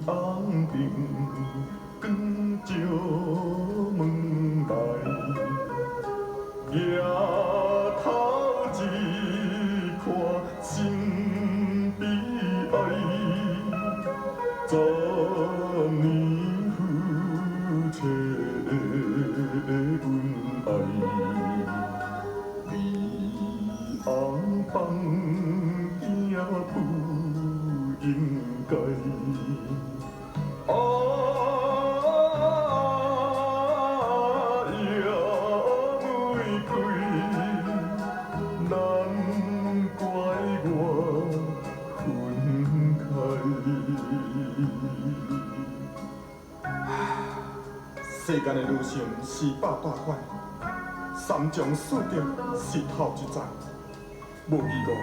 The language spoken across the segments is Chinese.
红灯光照门来，抬头一看心悲哀，昨年夫妻恩爱。 红房也不应该。呀，玫瑰，难怪我分开。世间的女性是百百款，三从四德是头一载。 无疑过，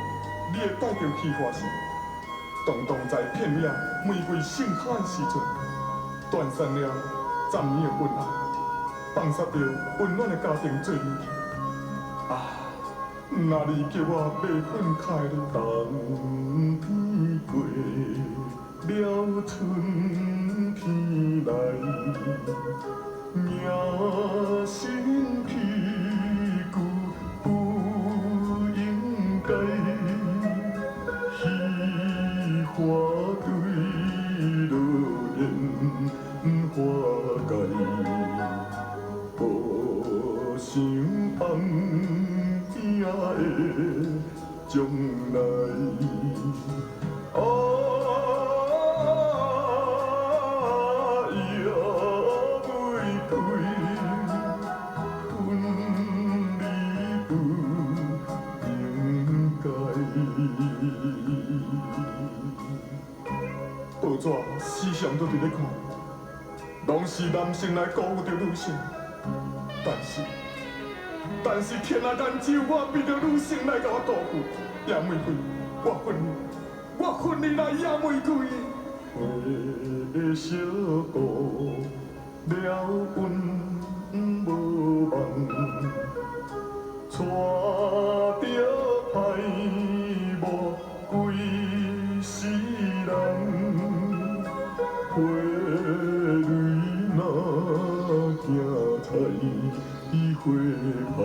你会带着虚华时，当在片野玫瑰盛开的时阵，断散了10年的恩爱，放杀着温暖的家庭做离去。啊，那你叫我袂分开咧？冬天过了，春天来，命身披旧。 花对落莲花开，无想红影的将来。呀，玫瑰，分离不应该。 报纸时常都伫咧看，拢是男性来辜负着女性，但是天啊，但只有我为着女性来甲我辜负。野玫瑰，我恨你啦，野玫瑰。花小姑了阮无望，带着歹无归世人。 花蕊若行采花香，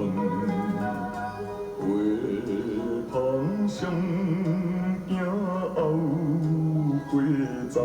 花香上行后花丛。